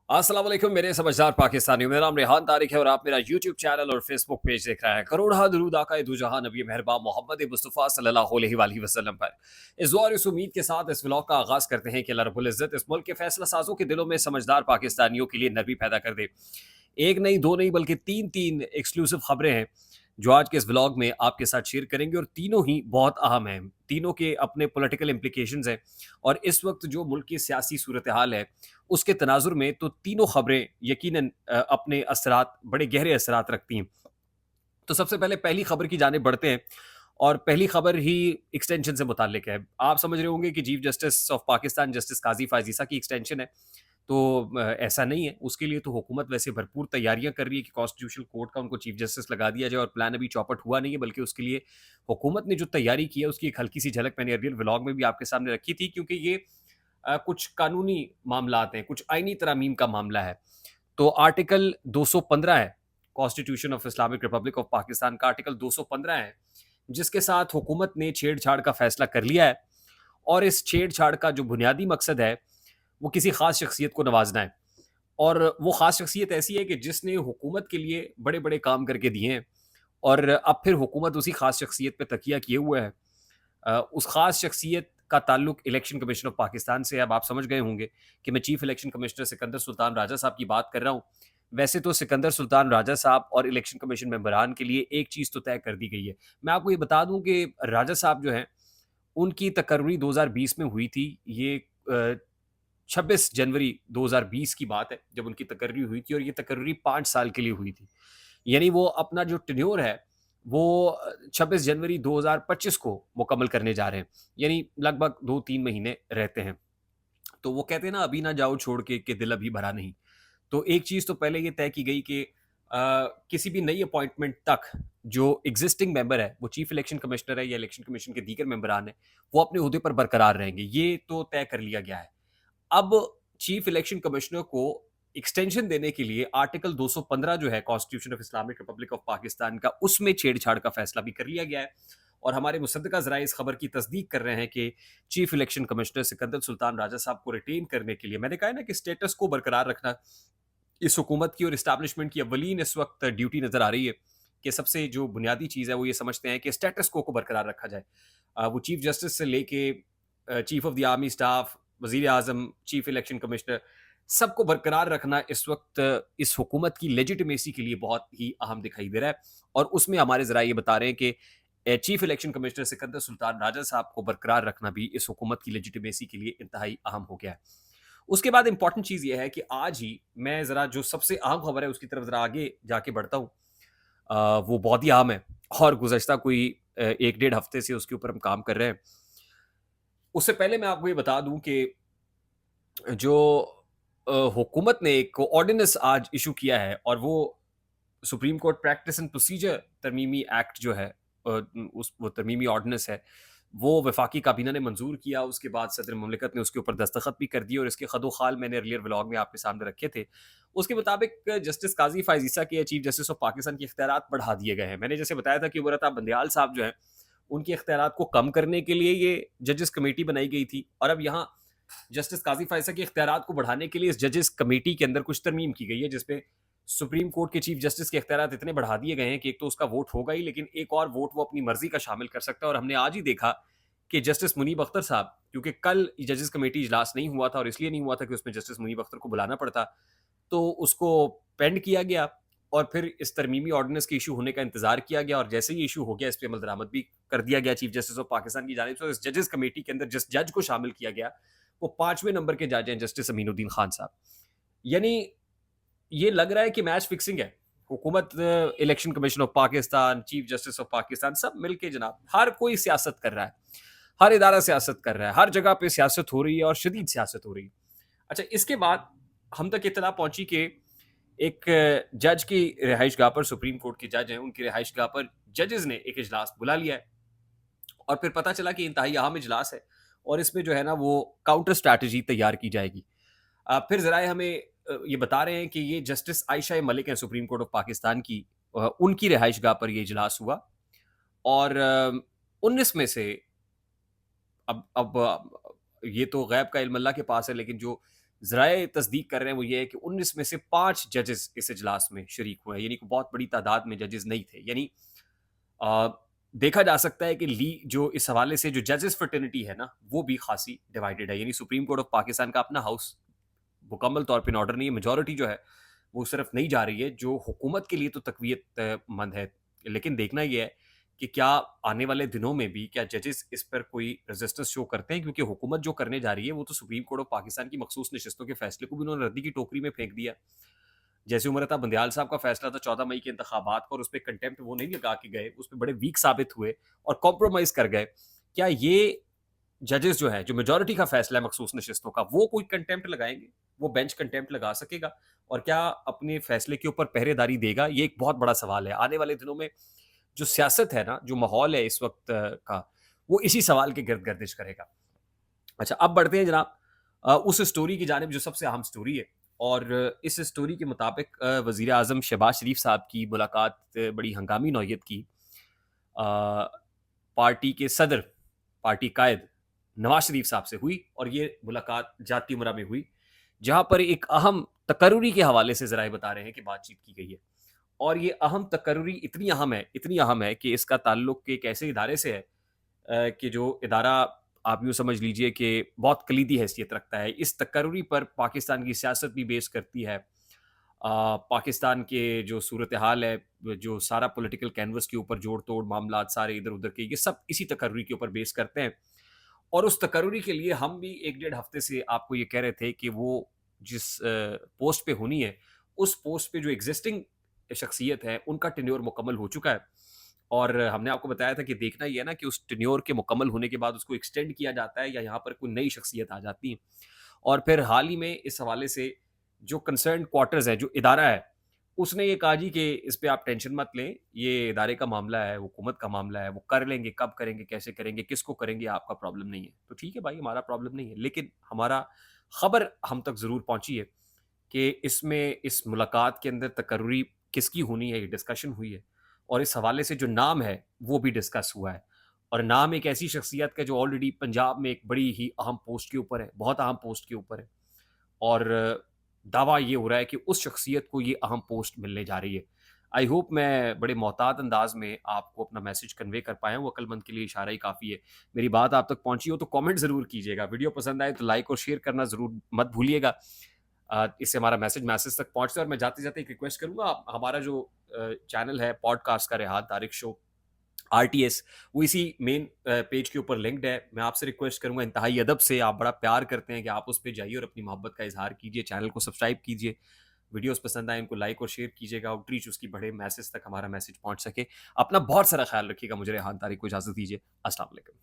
अस्सलाम वालेकुम मेरे समझदार पाकिस्तानियों। मेरा नाम रेहान तारिक है और आप मेरा यूट्यूब चैनल और फेसबुक पेज देख रहे हैं। करोड़ा दरूद आका दो जहां नबी मेहरबान मोहम्मद मुस्तफ़ा सल्लल्लाहु अलैहि वसल्लम पर। इस दुआ और इस उम्मीद के साथ इस व्लॉग का आगाज़ करते हैं कि अल्लाह रब्बुल इज़्ज़त इस मुल्क के फैसला साज़ों के दिलों में समझदार पाकिस्तानियों के लिए नरमी पैदा कर दे। एक नहीं, दो नहीं बल्कि 3-3 एक्सक्लूसिव खबरें हैं जो आज के इस व्लॉग में आपके साथ शेयर करेंगे और तीनों ही बहुत अहम हैं। तीनों के अपने पॉलिटिकल इम्प्लिकेशंस हैं और इस वक्त जो मुल्क की सियासी सूरत हाल है उसके तनाजुर में तो तीनों खबरें यकीनन अपने असरात बड़े गहरे असरात रखती हैं। तो सबसे पहले पहली खबर की जानिब बढ़ते हैं और पहली खबर ही एक्सटेंशन से मुताल्लिक है। आप समझ रहे होंगे कि chief justice of Pakistan justice Qazi फ़ाज़ीसा की एक्सटेंशन है। तो ऐसा नहीं है, उसके लिए तो हुकूमत वैसे भरपूर तैयारियां कर रही है कि कॉन्स्टिट्यूशनल कोर्ट का उनको चीफ जस्टिस लगा दिया जाए और प्लान अभी चौपट हुआ नहीं है, बल्कि उसके लिए हुकूमत ने जो तैयारी की है उसकी एक हल्की सी झलक मैंने अर्लियर व्लॉग में भी आपके सामने रखी थी, क्योंकि ये कुछ कानूनी मामलात हैं, कुछ आईनी तरमीम का मामला है। तो आर्टिकल 215 है constitution of Islamic Republic of Pakistan का, आर्टिकल 215 है जिसके साथ हुकूमत ने छेड़छाड़ का फैसला कर लिया है। और इस छेड़छाड़ का जो बुनियादी मकसद है वो किसी खास शख्सियत को नवाजना है। और वो खास शख्सियत ऐसी है कि जिसने हुकूमत के लिए बड़े बड़े काम करके दिए हैं और अब फिर हुकूमत उसी खास शख्सियत पे तकिया किए हुए है। उस खास शख्सियत का ताल्लुक इलेक्शन कमीशन ऑफ पाकिस्तान से। अब आप समझ गए होंगे कि मैं chief election commissioner Sikandar Sultan Raja साहब की बात कर रहा हूँ। वैसे तो सिकंदर सुल्तान राजा साहब और इलेक्शन कमीशन मेंबरान के लिए एक चीज़ तो तय कर दी गई है। मैं आपको ये बता दूं कि राजा साहब जो हैं उनकी तकर्री 2020 में हुई थी। ये 26 जनवरी 2020 की बात है जब उनकी तकर्री हुई थी और ये तकर्री 5 साल के लिए हुई थी। यानी वो अपना जो टेन्योर है वो 26 जनवरी 2025 को मुकम्मल करने जा रहे हैं। यानी लगभग 2-3 महीने रहते हैं। तो वो कहते हैं ना, अभी ना जाओ छोड़ के दिल अभी भरा नहीं। तो एक चीज़ तो पहले ये तय की गई कि किसी भी नई अपॉइंटमेंट तक जो एग्जिस्टिंग मेंबर है वो चीफ इलेक्शन कमिश्नर है या इलेक्शन कमीशन के दीगर मेंबरान है, वो अपने ओहदे पर बरकरार रहेंगे। ये तो तय कर लिया गया है। अब चीफ इलेक्शन कमिश्नर को एक्सटेंशन देने के लिए आर्टिकल 215 जो है constitution of Islamic Republic of Pakistan का, उसमें छेड़छाड़ का फैसला भी कर लिया गया है। और हमारे मुसद्दका ज़राए इस खबर की तस्दीक कर रहे हैं कि chief election commissioner Sikandar Sultan Raja साहब को रिटेन करने के लिए, मैंने कहा है ना कि स्टेटस को बरकरार रखना इस हुकूमत की और इस्टेब्लिशमेंट की अव्वलीन इस वक्त ड्यूटी नज़र आ रही है कि सबसे जो बुनियादी चीज़ है वो ये समझते हैं कि स्टेटस को बरकरार रखा जाए। वो चीफ जस्टिस से लेके chief of the army staff, वजीर आजम, चीफ इलेक्शन कमिश्नर, सबको बरकरार रखना इस वक्त इस हुकूमत की लेजिटिमेसी के लिए बहुत ही अहम दिखाई दे रहा है। और उसमें हमारे ज़रा ये बता रहे हैं कि chief election commissioner Sikandar Sultan Raja साहब को बरकरार रखना भी इस हुकूमत की लेजिटिमेसी के लिए इंतहाई अहम हो गया है। उसके बाद इंपॉर्टेंट चीज़ ये है कि आज ही मैं ज़रा जो सबसे अहम खबर है उसकी तरफ ज़रा आगे जाके बढ़ता हूँ। वो बहुत ही अहम है और गुज़श्ता कोई 1 डेढ़ हफ़्ते से उसके ऊपर हम काम कर रहे हैं। उससे पहले मैं आपको ये बता दूँ कि जो हुकूमत ने एक ऑर्डिनेंस आज इश्यू किया है और वो supreme court practice and procedure तरमीमी एक्ट जो है, उस वो तरमीमी ऑर्डिनेंस है, वो वफाकी काबीना ने मंजूर किया। उसके बाद सदर ममलिकत ने उसके ऊपर दस्तखत भी कर दिए और इसके खदोखाल मैंने अर्लियर व्लॉग में आपके सामने रखे थे। उसके मुताबिक जस्टिस काजी फ़ायज़ीसा के चीफ जस्टिस ऑफ पाकिस्तान के इख्तियारात बढ़ा दिए गए हैं। मैंने जैसे बताया था कि उमरता बंदयाल साहब जो हैं उनके इख्तियारात को कम करने के लिए ये जजेस कमेटी बनाई गई थी और अब यहाँ जस्टिस काजी फ़ायज़ीसा के इख्तियारात को बढ़ाने के लिए इस जजेस कमेटी के अंदर कुछ तरमीम की गई है, जिसपे सुप्रीम कोर्ट के चीफ जस्टिस के इख्तियारात इतने बढ़ा दिए गए हैं कि एक तो उसका वोट होगा ही, लेकिन एक और वोट वो अपनी मर्जी का शामिल कर सकता है। और हमने आज ही देखा कि जस्टिस मुनीब अख्तर साहब, क्योंकि कल जजेस कमेटी इजलास नहीं हुआ था और इसलिए नहीं हुआ था कि उसमें जस्टिस मुनीब अख्तर को बुलाना पड़ता, तो उसको पेंड किया गया और फिर इस तरमीमी ऑर्डिनेंस के इशू होने का इंतजार किया गया और जैसे ही इशू हो गया इस पर अमल दरामद भी कर दिया गया चीफ जस्टिस ऑफ पाकिस्तान की जानिब से। इस जजेस कमेटी के अंदर जिस जज को शामिल किया गया वो 5वें नंबर के जज हैं, जस्टिस अमीनुद्दीन खान साहब। यानी ये लग रहा है कि मैच फिक्सिंग है। हुकूमत, election commission of Pakistan, chief justice of Pakistan, सब मिलके जनाब हर कोई सियासत कर रहा है। हर इदारा सियासत कर रहा है, हर जगह पे सियासत हो रही है और शदीद सियासत हो रही है। अच्छा, इसके बाद हम तक इत्तला पहुंची कि एक जज की रिहाइश गाह पर, सुप्रीम कोर्ट के जज हैं, उनकी रिहाइश गाह पर जजेस ने एक इजलास बुला लिया है और फिर पता चला कि इंतहाई अहम इजलास है और इसमें जो है ना वो काउंटर स्ट्रैटेजी तैयार की जाएगी। फिर ज़राए हमें ये बता रहे हैं कि ये जस्टिस आयशा मलिक हैं सुप्रीम कोर्ट ऑफ पाकिस्तान की, उनकी रिहाइश गाह पर ये इजलास हुआ और 19 में से अब ये तो गैब का इल्म अल्लाह के पास है, लेकिन जो ज़राए तस्दीक कर रहे हैं वो ये है कि 19 में से 5 जजेस इस इजलास में शरीक हुए हैं, यानी कि बहुत बड़ी तादाद में जजेस नहीं थे। यानी अ, देखा जा सकता है कि ली जो इस हवाले से जो जजेस फ्रेटर्निटी है ना, वो भी खासी डिवाइडेड है। यानी सुप्रीम कोर्ट ऑफ पाकिस्तान का अपना हाउस मुकम्मल तौर पे इन ऑर्डर नहीं है, मेजॉरिटी जो है वो उस तरफ नहीं जा रही है, जो हुकूमत के लिए तो तक़वियत मंद है। लेकिन देखना ये है कि क्या आने वाले दिनों में भी क्या जजेस इस पर कोई रेजिस्टेंस शो करते हैं, क्योंकि हुकूमत जो करने जा रही है वो तो सुप्रीम कोर्ट ऑफ पाकिस्तान की मखसूस नशिस्तों के फैसले को भी उन्होंने रद्दी की टोकरी में फेंक दिया। जैसे उमर बंदयाल साहब का फैसला था 14 मई के इंतखाबात का, और उस पे कंटेम्प्ट वो नहीं लगा के गए, उस पे बड़े वीक साबित हुए और कॉम्प्रोमाइज़ कर गए। क्या ये जजेस जो है, जो मेजॉरिटी का फैसला है मखसूस नशिस्तों का, वो कोई कंटेम्प्ट लगाएँगे? वो बेंच कंटेम्प्ट लगा सकेगा? और क्या अपने फैसले के ऊपर पहरेदारी देगा? ये एक बहुत बड़ा सवाल है। आने वाले दिनों में जो सियासत है ना, जो माहौल है इस वक़्त का, वो इसी सवाल के गिर्द गर्दिश करेगा। अच्छा, अब बढ़ते हैं जनाब उस स्टोरी की जानिब जो सबसे अहम स्टोरी है, और इस स्टोरी के मुताबिक वज़ीर आज़म शहबाज शरीफ साहब की मुलाकात बड़ी हंगामी नौइयत की पार्टी के सदर, पार्टी कायद नवाज शरीफ साहब से हुई, और ये मुलाकात जाती उमरा में हुई, जहाँ पर एक अहम तकर्रुरी के हवाले से ज़राए बता रहे हैं कि बातचीत की गई है। और ये अहम तकर्रुरी इतनी अहम है कि इसका ताल्लुक एक ऐसे इदारे से है कि जो इदारा आप यूँ समझ लीजिए कि बहुत कलीदी हैसियत रखता है। इस तकर्रुरी पर पाकिस्तान की सियासत भी बेस करती है। पाकिस्तान के जो सूरत-ए-हाल है, जो सारा पॉलिटिकल कैनवस के ऊपर जोड़-तोड़ मामलात सारे इधर-उधर के, ये सब इसी तकर्रुरी के ऊपर बेस करते हैं। और उस तकर्रुरी के लिए हम भी 1 डेढ़ हफ्ते से आपको ये कह रहे थे कि वो जिस पोस्ट पे होनी है, उस पोस्ट पे जो एग्ज़िस्टिंग शख्सियत है, उनका टेन्योर मुकम्मल हो चुका है। और हमने आपको बताया था कि देखना ये है ना कि उस टेन्योर के मुकम्मल होने के बाद उसको एक्सटेंड किया जाता है या यहाँ पर कोई नई शख्सियत आ जाती है। और फिर हाल ही में इस हवाले से जो कंसर्न्ड क्वार्टर्स है, जो इदारा है, उसने ये कहा जी कि इस पे आप टेंशन मत लें, ये इदारे का मामला है, हुकूमत का मामला है, वो कर लेंगे, कब करेंगे, कैसे करेंगे, किसको करेंगे, आपका प्रॉब्लम नहीं है। तो ठीक है भाई, हमारा प्रॉब्लम नहीं है, लेकिन हमारा खबर हम तक ज़रूर पहुँची है कि इसमें इस मुलाकात के अंदर तकर्रुरी किसकी होनी है, ये डिस्कशन हुई है, और इस हवाले से जो नाम है, वो भी डिस्कस हुआ है। और नाम एक ऐसी शख्सियत का जो ऑलरेडी पंजाब में एक बड़ी ही अहम पोस्ट के ऊपर है, बहुत अहम पोस्ट के ऊपर है, और दावा ये हो रहा है कि उस शख्सियत को ये अहम पोस्ट मिलने जा रही है। आई होप मैं बड़े मोहतात अंदाज़ में आपको अपना मैसेज कन्वे कर पाया हूँ, अक्लमंद के लिए इशारा ही काफ़ी है। मेरी बात आप तक पहुँची हो तो कमेंट ज़रूर कीजिएगा, वीडियो पसंद आए तो लाइक और शेयर करना ज़रूर मत भूलिएगा। इससे हमारा मैसेज तक पहुँचता है। और मैं जाते-जाते एक रिक्वेस्ट करूँगा, आप हमारा जो चैनल है पॉडकास्ट का रेहान तारिक शो आरटीएस, वो इसी मेन पेज के ऊपर लिंक्ड है। मैं आपसे रिक्वेस्ट करूँगा इंतहाई अदब से, आप बड़ा प्यार करते हैं कि आप उस पे जाइए और अपनी मोहब्बत का इज़हार कीजिए, चैनल को सब्सक्राइब कीजिए, वीडियोज़ पसंद आए उनको लाइक और शेयर कीजिएगा, आउटरीच उसकी बढ़े, मैसेज तक हमारा मैसेज पहुँच सके। अपना बहुत सारा ख़्याल रखिएगा, मुझे रेहान तारिक को इजाज़त दीजिए। अस्सलाम वालेकुम।